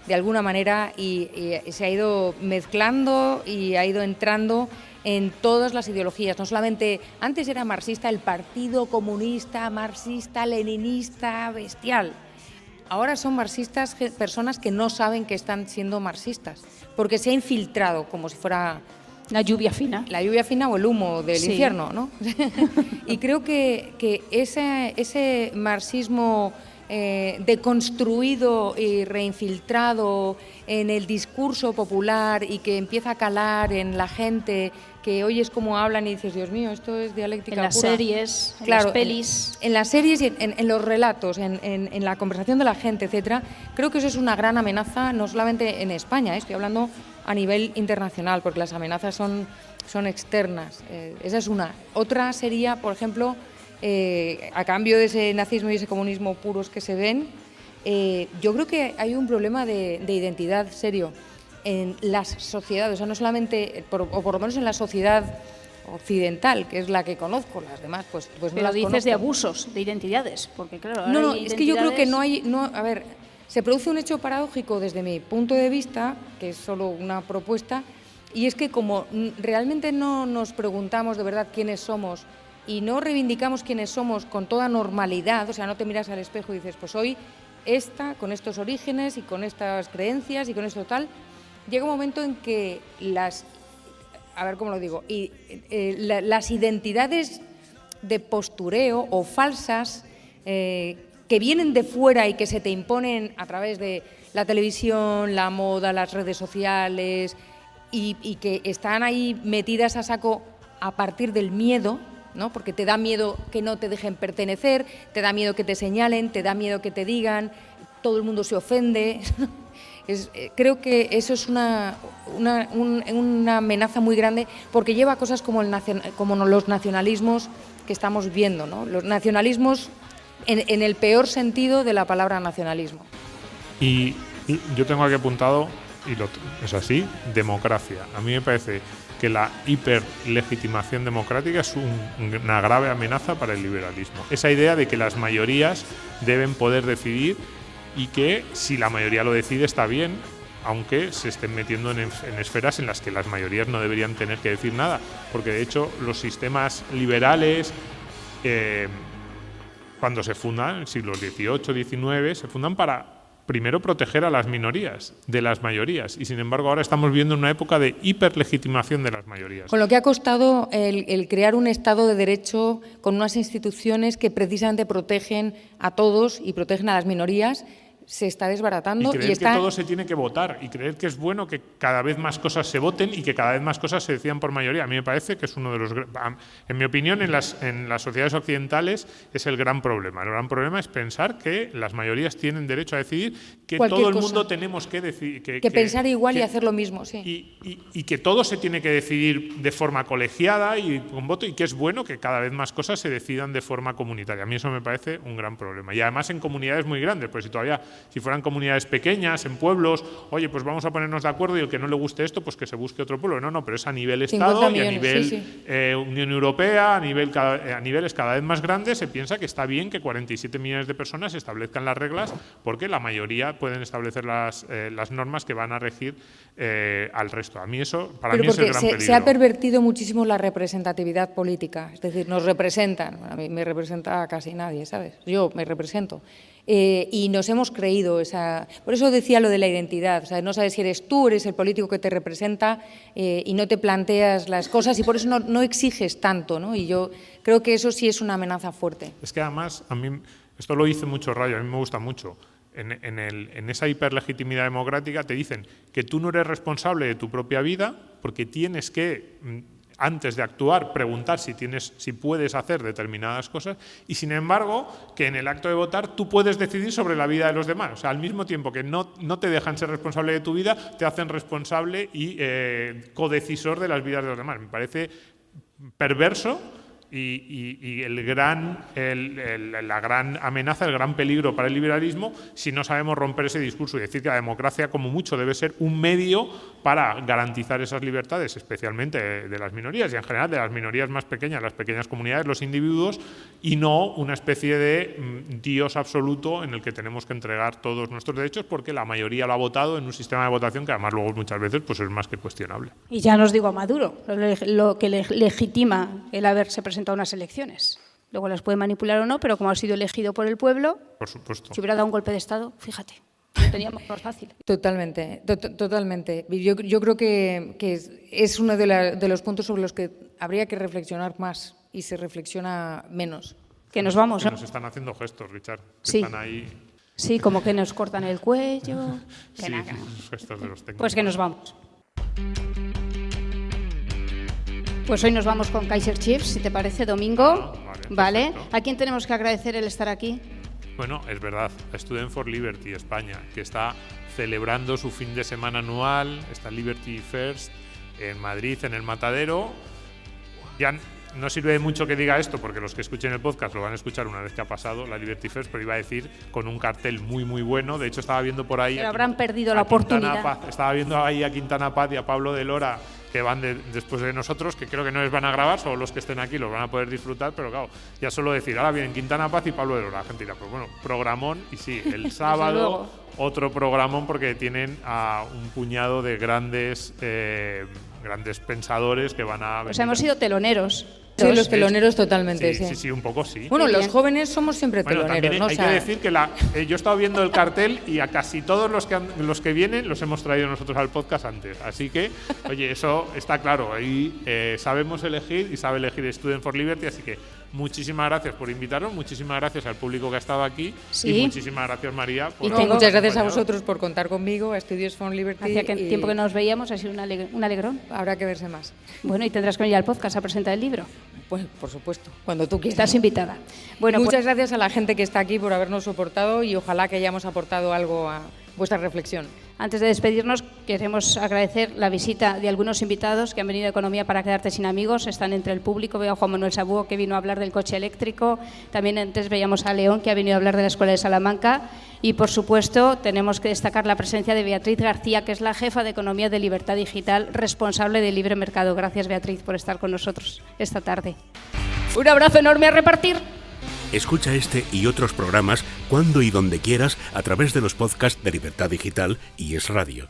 de alguna manera y se ha ido mezclando y ha ido entrando en todas las ideologías. No solamente, antes era marxista el Partido Comunista, marxista, leninista, bestial. Ahora son marxistas personas que no saben que están siendo marxistas, porque se ha infiltrado como si fuera la lluvia fina. La lluvia fina o el humo del infierno, ¿no? Y creo que ese marxismo deconstruido y reinfiltrado en el discurso popular y que empieza a calar en la gente, que oyes cómo hablan y dices, Dios mío, esto es dialéctica pura. En las series, claro, en las pelis. En las series y en los relatos, en la conversación de la gente, etcétera. Creo que eso es una gran amenaza, no solamente en España, estoy hablando a nivel internacional, porque las amenazas son externas. Esa es una. Otra sería, por ejemplo, a cambio de ese nazismo y ese comunismo puros que se ven, yo creo que hay un problema de identidad serio en las sociedades, o sea, no solamente, o por lo menos en la sociedad occidental, que es la que conozco, las demás pues no Pero las dices conozco. de abusos, de identidades, porque claro, No, es que yo creo que a ver, se produce un hecho paradójico desde mi punto de vista, que es solo una propuesta, y es que como realmente no nos preguntamos de verdad quiénes somos y no reivindicamos quiénes somos con toda normalidad, o sea, no te miras al espejo y dices, pues hoy con estos orígenes y con estas creencias y con esto tal, llega un momento en que las identidades de postureo o falsas que vienen de fuera y que se te imponen a través de la televisión, la moda, las redes sociales y que están ahí metidas a saco a partir del miedo, ¿no? Porque te da miedo que no te dejen pertenecer, te da miedo que te señalen, te da miedo que te digan, todo el mundo se ofende. Creo que eso es una amenaza muy grande porque lleva a cosas como los nacionalismos que estamos viendo, ¿no? Los nacionalismos en el peor sentido de la palabra nacionalismo. Y yo tengo aquí apuntado, y es así, democracia. A mí me parece que la hiperlegitimación democrática es una grave amenaza para el liberalismo. Esa idea de que las mayorías deben poder decidir y que si la mayoría lo decide está bien, aunque se estén metiendo en esferas en las que las mayorías no deberían tener que decir nada, porque de hecho los sistemas liberales, cuando se fundan, en siglos XVIII, XIX, se fundan para primero proteger a las minorías de las mayorías, y sin embargo ahora estamos viendo una época de hiperlegitimación de las mayorías. Con lo que ha costado el crear un Estado de Derecho con unas instituciones que precisamente protegen a todos y protegen a las minorías, se está desbaratando. Y creer que todo se tiene que votar, y creer que es bueno que cada vez más cosas se voten y que cada vez más cosas se decidan por mayoría. A mí me parece que es uno de los... En mi opinión, en las sociedades occidentales es el gran problema. El gran problema es pensar que las mayorías tienen derecho a decidir, que cualquier todo el cosa. Mundo tenemos que decidir... Que pensar igual y hacer lo mismo, sí. Y que todo se tiene que decidir de forma colegiada y con voto, y que es bueno que cada vez más cosas se decidan de forma comunitaria. A mí eso me parece un gran problema. Y además en comunidades muy grandes, pues si todavía Si fueran comunidades pequeñas, en pueblos, oye, pues vamos a ponernos de acuerdo y el que no le guste esto, pues que se busque otro pueblo. No, pero es a nivel Estado y a nivel Unión Europea, a niveles cada vez más grandes, se piensa que está bien que 47 millones de personas establezcan las reglas, porque la mayoría pueden establecer las normas que van a regir al resto. A mí eso, para mí, es el gran peligro. Se ha pervertido muchísimo la representatividad política, es decir, nos representan, a mí me representa casi nadie, ¿sabes? Yo me represento. Y nos hemos creído esa... Por eso decía lo de la identidad, o sea, no sabes si eres tú, eres el político que te representa y no te planteas las cosas y por eso no exiges tanto, ¿no? Y yo creo que eso sí es una amenaza fuerte. Es que además, a mí, esto lo dice mucho Rayo, a mí me gusta mucho. En esa hiperlegitimidad democrática te dicen que tú no eres responsable de tu propia vida porque tienes que, antes de actuar, preguntar si puedes hacer determinadas cosas y, sin embargo, que en el acto de votar tú puedes decidir sobre la vida de los demás. O sea, al mismo tiempo que no te dejan ser responsable de tu vida, te hacen responsable y codecisor de las vidas de los demás. Me parece perverso. Y la gran amenaza, el gran peligro para el liberalismo, si no sabemos romper ese discurso y decir que la democracia, como mucho, debe ser un medio para garantizar esas libertades, especialmente de las minorías y en general de las minorías más pequeñas, las pequeñas comunidades, los individuos, y no una especie de Dios absoluto en el que tenemos que entregar todos nuestros derechos porque la mayoría lo ha votado en un sistema de votación que además luego muchas veces pues es más que cuestionable. Y ya nos digo a Maduro, lo que legitima el haberse presentado a unas elecciones. Luego las puede manipular o no, pero como ha sido elegido por el pueblo, por supuesto. Si hubiera dado un golpe de Estado, fíjate, lo teníamos más fácil. Totalmente. Yo creo que es uno de los puntos sobre los que habría que reflexionar más y se reflexiona menos. Que nos vamos, ¿no? Nos están haciendo gestos, Richard. Sí. Están ahí. Sí, como que nos cortan el cuello. Sí, los gestos de los técnicos. Pues que nos vamos. Pues hoy nos vamos con Kaiser Chiefs, si te parece, Domingo. Vale. ¿A quién tenemos que agradecer el estar aquí? Bueno, es verdad, a Student for Liberty España, que está celebrando su fin de semana anual, está Liberty First en Madrid, en el Matadero. Ya no sirve de mucho que diga esto, porque los que escuchen el podcast lo van a escuchar una vez que ha pasado la Liberty First, pero iba a decir con un cartel muy, muy bueno. De hecho, estaba viendo por ahí... Pero habrán perdido la oportunidad. Estaba viendo ahí a Quintana Paz y a Pablo de Lora, que van después de nosotros, que creo que no les van a grabar, solo los que estén aquí los van a poder disfrutar, pero claro, ya solo decir, ahora vienen Quintana Paz y Pablo de Lora, Argentina, pues bueno, programón, y sí, el sábado otro programón porque tienen a un puñado de grandes pensadores que van a... Pues hemos sido teloneros. Sí, los teloneros totalmente, sí, un poco sí. Bueno, los jóvenes somos siempre teloneros, ¿no? Hay que decir que yo he estado viendo el cartel y a casi todos los que vienen los hemos traído nosotros al podcast antes. Así que, oye, eso está claro. Ahí sabemos elegir y sabe elegir Student for Liberty, así que muchísimas gracias por invitarnos, muchísimas gracias al público que ha estado aquí y muchísimas gracias, María. Muchas gracias a vosotros por contar conmigo, a Studios for Liberty. Hacía tiempo que no nos veíamos, ha sido un alegrón. Habrá que verse más. Bueno, y tendrás que venir al podcast a presentar el libro. Pues por supuesto, cuando tú quieras. Estás invitada. Bueno, muchas gracias a la gente que está aquí por habernos soportado y ojalá que hayamos aportado algo a vuestra reflexión. Antes de despedirnos, queremos agradecer la visita de algunos invitados que han venido a Economía para quedarte sin amigos. Están entre el público. Veo a Juan Manuel Sabúo, que vino a hablar del coche eléctrico. También antes veíamos a León, que ha venido a hablar de la Escuela de Salamanca. Y, por supuesto, tenemos que destacar la presencia de Beatriz García, que es la jefa de Economía de Libertad Digital, responsable de Libre Mercado. Gracias, Beatriz, por estar con nosotros esta tarde. Un abrazo enorme a repartir. Escucha este y otros programas cuando y donde quieras a través de los podcasts de Libertad Digital y Es Radio.